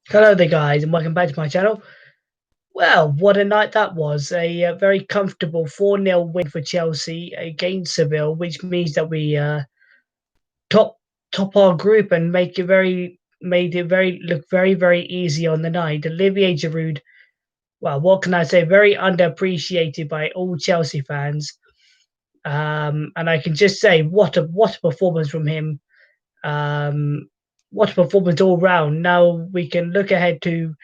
Hello there, guys, and welcome back to my channel. Well, what a night that was. A very comfortable 4-0 win for Chelsea against Seville, which means that we top top our group and made it very look very easy on the night. Olivier Giroud, well, what can I say? Very underappreciated by all Chelsea fans. And I can just say what a performance from him. Um, what a performance all round. Now we can look ahead to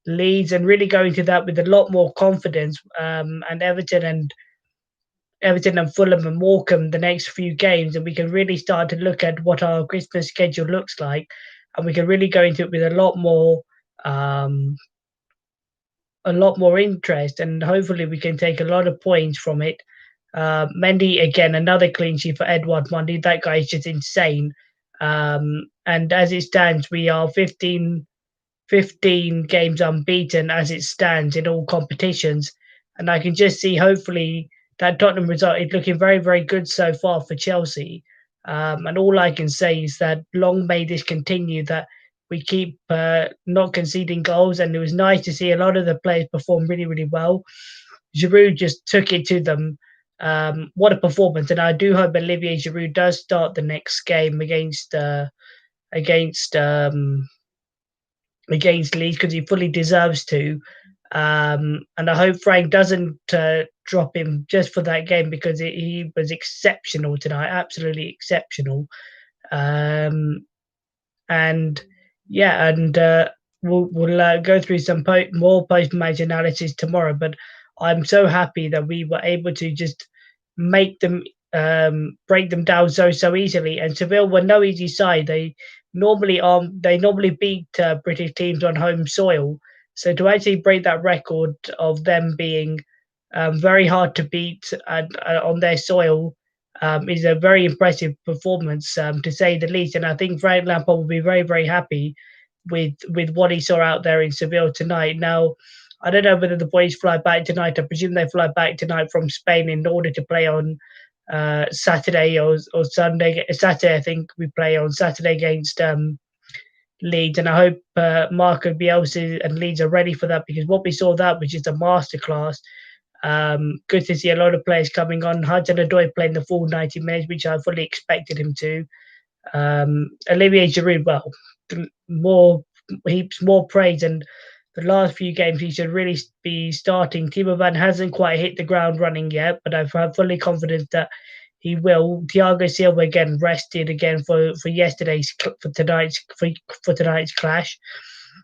Leeds and really go into that with a lot more confidence. And Everton and Fulham and Morecambe the next few games, and we can really start to look at what our Christmas schedule looks like, and we can really go into it with um, a lot more interest, and hopefully we can take a lot of points from it. Mendy again, another clean sheet for Edward Mendy. That guy is just insane. And as it stands, we are 15 games unbeaten as it stands in all competitions. And I can just see, hopefully, that Tottenham result is looking very good so far for Chelsea. And all I can say is that long may this continue, that we keep not conceding goals. And it was nice to see a lot of the players perform really well. Giroud just took it to them. What a performance! And I do hope Olivier Giroud does start the next game against against Leeds because he fully deserves to. And I hope Frank doesn't drop him just for that game because he was exceptional tonight, absolutely exceptional. Um, and yeah, and we'll go through some more post match analysis tomorrow. But I'm so happy that we were able to just make them break them down so easily. And Seville were no easy side. They normally beat British teams on home soil. So to actually break that record of them being very hard to beat on their soil is a very impressive performance, to say the least. And I think Frank Lampard will be very happy with what he saw out there in Seville tonight. Now, I don't know whether the boys fly back tonight. I presume they fly back tonight from Spain in order to play on Saturday or Sunday. Saturday, I think we play on Saturday against Leeds, and I hope Marco Bielsa and Leeds are ready for that because what we saw that was just a masterclass. Good to see a lot of players coming on. Hudson-Odoi playing the full 90 minutes, which I fully expected him to. Olivier Giroud, well, more heaps more praise, and the last few games he should really be starting. Timo Van hasn't quite hit the ground running yet, but I've fully confidence that he will. Thiago Silva again rested again for yesterday's for tonight's clash,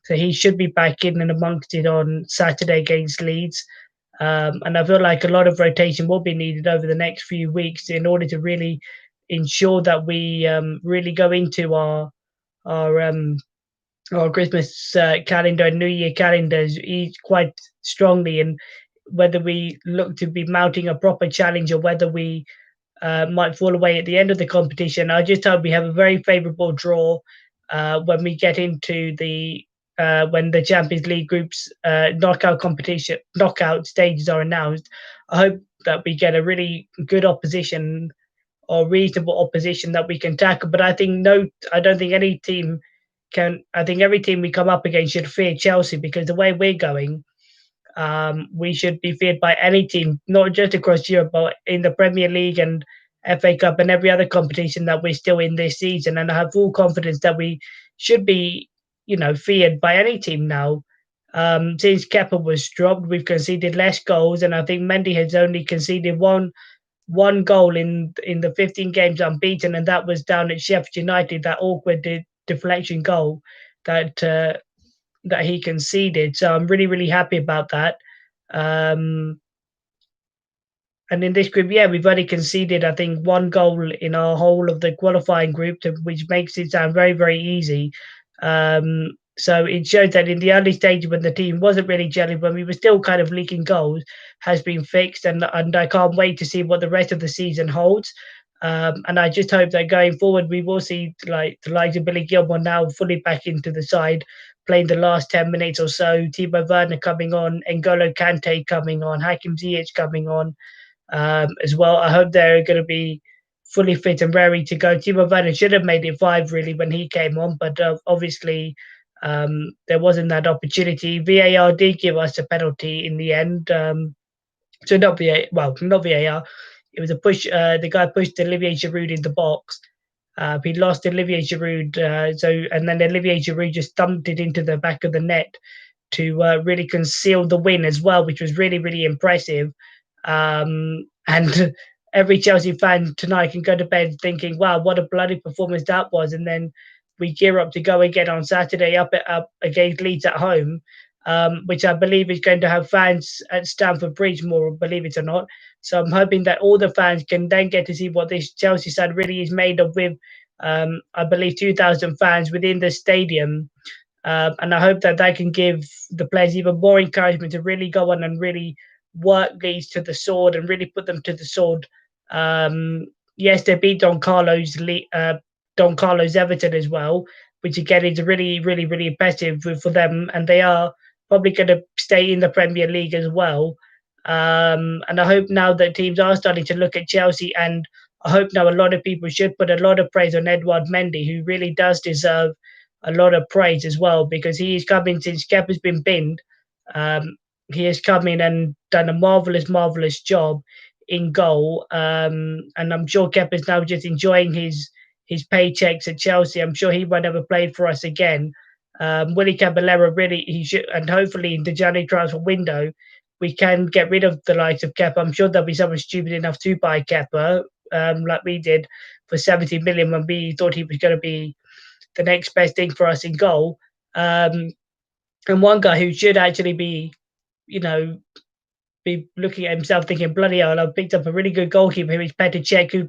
so he should be back in and amongst it on Saturday against Leeds. And I feel like a lot of rotation will be needed over the next few weeks in order to really ensure that we really go into our um, our Christmas calendar and New Year calendars quite strongly. And whether we look to be mounting a proper challenge or whether we might fall away at the end of the competition, I just hope we have a very favourable draw when we get into the when the Champions League groups knockout stages are announced. I hope that we get a really good opposition or reasonable opposition that we can tackle. But I don't think any team can. I think every team we come up against should fear Chelsea because the way we're going, we should be feared by any team, not just across Europe, but in the Premier League and FA Cup and every other competition that we're still in this season. And I have full confidence that we should be, feared by any team now. Since Kepa was dropped, we've conceded less goals, and I think Mendy has only conceded one goal in the 15 games unbeaten, and that was down at Sheffield United, that awkward deflection goal that that he conceded. So I'm really happy about that. Um, and in this group, yeah, we've only conceded, I think, one goal in our whole of the qualifying group, which makes it sound very easy. So it shows that in the early stage when the team wasn't really gelling, when we were still kind of leaking goals, has been fixed, and I can't wait to see what the rest of the season holds. And I just hope that going forward we will see like the likes of Billy Gilmore now fully back into the side, playing the last 10 minutes or so. Timo Werner coming on, N'Golo Kante coming on, Hakim Ziyech coming on as well. I hope they're going to be fully fit and ready to go. Timo Werner should have made it five really when he came on, but obviously There wasn't that opportunity. VAR did give us a penalty in the end. So not VAR, well, not VAR. It was a push. The guy pushed Olivier Giroud in the box. He lost Olivier Giroud, and then Olivier Giroud just dumped it into the back of the net to really conceal the win as well, which was really, really impressive. And every Chelsea fan tonight can go to bed thinking, "Wow, what a bloody performance that was!" And then we gear up to go again on Saturday up against Leeds at home, which I believe is going to have fans at Stamford Bridge more, believe it or not. So I'm hoping that all the fans can then get to see what this Chelsea side really is made of with, I believe, 2,000 fans within the stadium. And I hope that that can give the players even more encouragement to really go on and really work these to the sword and really put them to the sword. Um, yes, they beat Don Carlos Everton as well, which again is really, really, really impressive for them, and they are probably going to stay in the Premier League as well. And I hope now that teams are starting to look at Chelsea, and I hope now a lot of people should put a lot of praise on Edouard Mendy, who really does deserve a lot of praise as well, because he's come in since Kepp has been binned. Um, he has come in and done a marvelous, marvelous job in goal. And I'm sure Kepp is now just enjoying his paychecks at Chelsea. I'm sure he won't ever play for us again. Willie Caballero really he should, and hopefully in the January transfer window, we can get rid of the likes of Kepa. I'm sure there'll be someone stupid enough to buy Kepa, like we did for 70 million when we thought he was going to be the next best thing for us in goal. Um, and one guy who should actually be, you know, be looking at himself thinking, bloody hell, I've picked up a really good goalkeeper who is Petr Cech, who,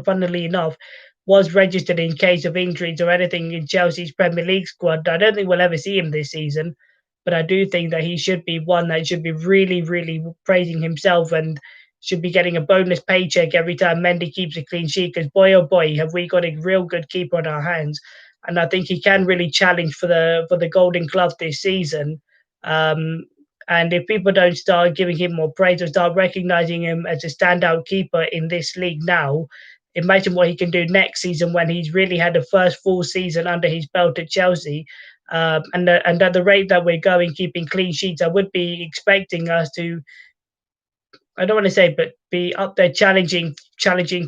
funnily enough, was registered in case of injuries or anything in Chelsea's Premier League squad. I don't think we'll ever see him this season, but I do think that he should be one that should be really, really praising himself and should be getting a bonus paycheck every time Mendy keeps a clean sheet. Because boy, oh boy, have we got a real good keeper on our hands, and I think he can really challenge for the Golden Glove this season. Um, and if people don't start giving him more praise or start recognizing him as a standout keeper in this league now, imagine what he can do next season when he's really had the first full season under his belt at Chelsea. And at the rate that we're going, keeping clean sheets, I would be expecting us to, I don't want to say, but be up there challenging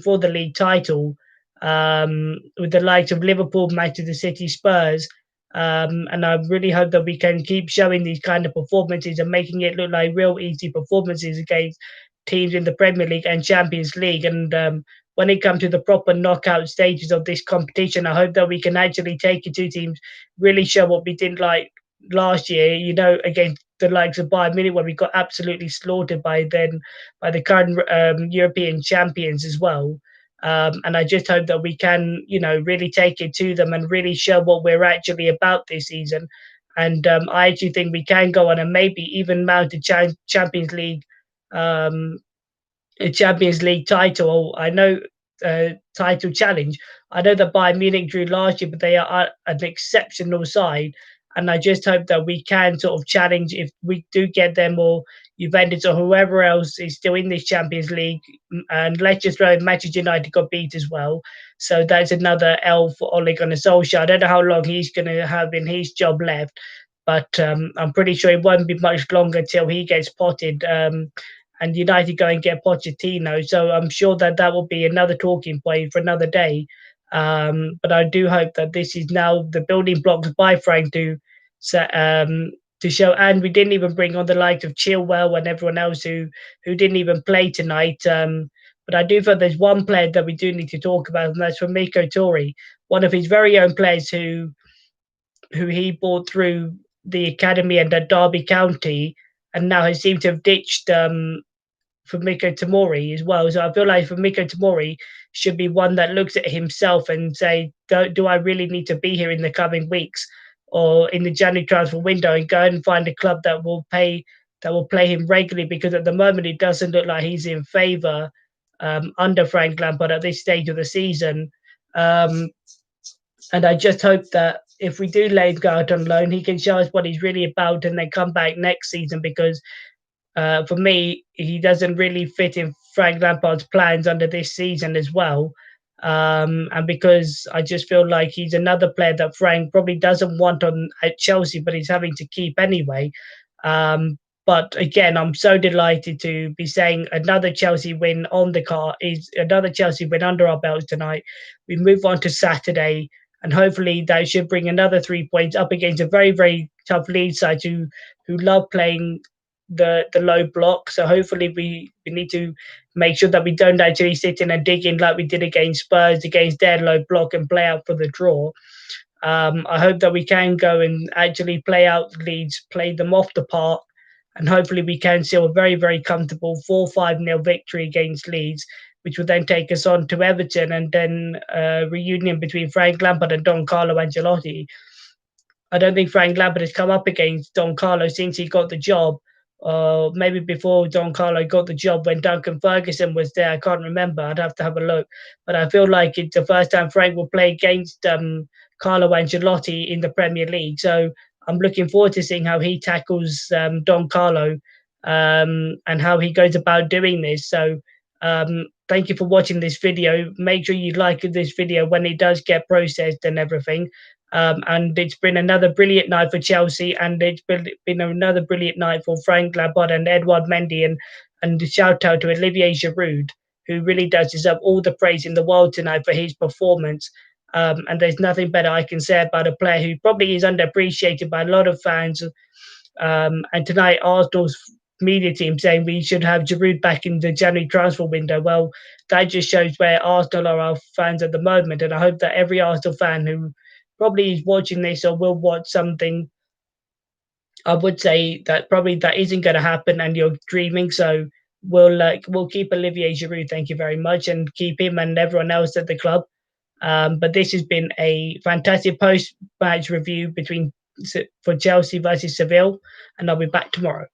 for the league title, with the likes of Liverpool, Manchester City, Spurs. And I really hope that we can keep showing these kind of performances and making it look like real easy performances against teams in the Premier League and Champions League. And when it comes to the proper knockout stages of this competition, I hope that we can actually take it to teams, really show what we did like last year, against the likes of Bayern Munich, where we got absolutely slaughtered by the current European champions as well. And I just hope that we can, really take it to them and really show what we're actually about this season. And I actually think we can go on and maybe even mount a Champions League, um, a Champions League title. I know title challenge. I know that Bayern Munich drew last year, but they are an exceptional side. And I just hope that we can sort of challenge if we do get them, or Juventus or whoever else is still in this Champions League. And let's just throw in Manchester United got beat as well. So that's another L for Ole Gunnar Solskjaer. I don't know how long he's going to have in his job left, but I'm pretty sure it won't be much longer till he gets potted. And United go and get Pochettino. So I'm sure that that will be another talking point for another day. But I do hope that this is now the building blocks by Frank to show. And we didn't even bring on the likes of Chilwell and everyone else who didn't even play tonight. But I do feel there's one player that we do need to talk about, and that's Miko Tori, one of his very own players who he brought through the academy and at Derby County, and now has seemed to have ditched for Miko Tamori as well. So I feel like for Miko Tamori should be one that looks at himself and say, do I really need to be here in the coming weeks or in the January transfer window, and go and find a club that will play him regularly? Because at the moment it doesn't look like he's in favour under Frank Lampard at this stage of the season. Um, and I just hope that if we do let him go out on loan, he can show us what he's really about and then come back next season, because for me, he doesn't really fit in Frank Lampard's plans under this season as well. And because I just feel like he's another player that Frank probably doesn't want on at Chelsea, but he's having to keep anyway. Um, but again, I'm so delighted to be saying another Chelsea win on the car is another Chelsea win under our belts tonight. We move on to Saturday, and hopefully that should bring another 3 points up against a very, very tough Leeds side who love playing the low block. So hopefully we need to make sure that we don't actually sit in and dig in like we did against Spurs against their low block and play out for the draw. I hope that we can go and actually play out Leeds, play them off the park, and hopefully we can see a very, very comfortable 4-5-0 victory against Leeds, which will then take us on to Everton and then a reunion between Frank Lampard and Don Carlo Ancelotti. I don't think Frank Lampard has come up against Don Carlo since he got the job. Maybe before Don Carlo got the job when Duncan Ferguson was there. I can't remember. I'd have to have a look. But I feel like it's the first time Frank will play against Carlo Ancelotti in the Premier League. So I'm looking forward to seeing how he tackles Don Carlo and how he goes about doing this. So thank you for watching this video. Make sure you like this video when it does get processed and everything. And it's been another brilliant night for Chelsea, and it's been another brilliant night for Frank Lampard and Edouard Mendy, and shout out to Olivier Giroud, who really does deserve all the praise in the world tonight for his performance. And there's nothing better I can say about a player who probably is underappreciated by a lot of fans. And tonight, Arsenal's media team saying we should have Giroud back in the January transfer window. Well, that just shows where Arsenal are our fans at the moment. And I hope that every Arsenal fan who probably is watching this or will watch something, I would say that probably that isn't going to happen, and you're dreaming. So we'll keep Olivier Giroud. Thank you very much, and keep him and everyone else at the club. But this has been a fantastic post-match review between for Chelsea versus Seville, and I'll be back tomorrow.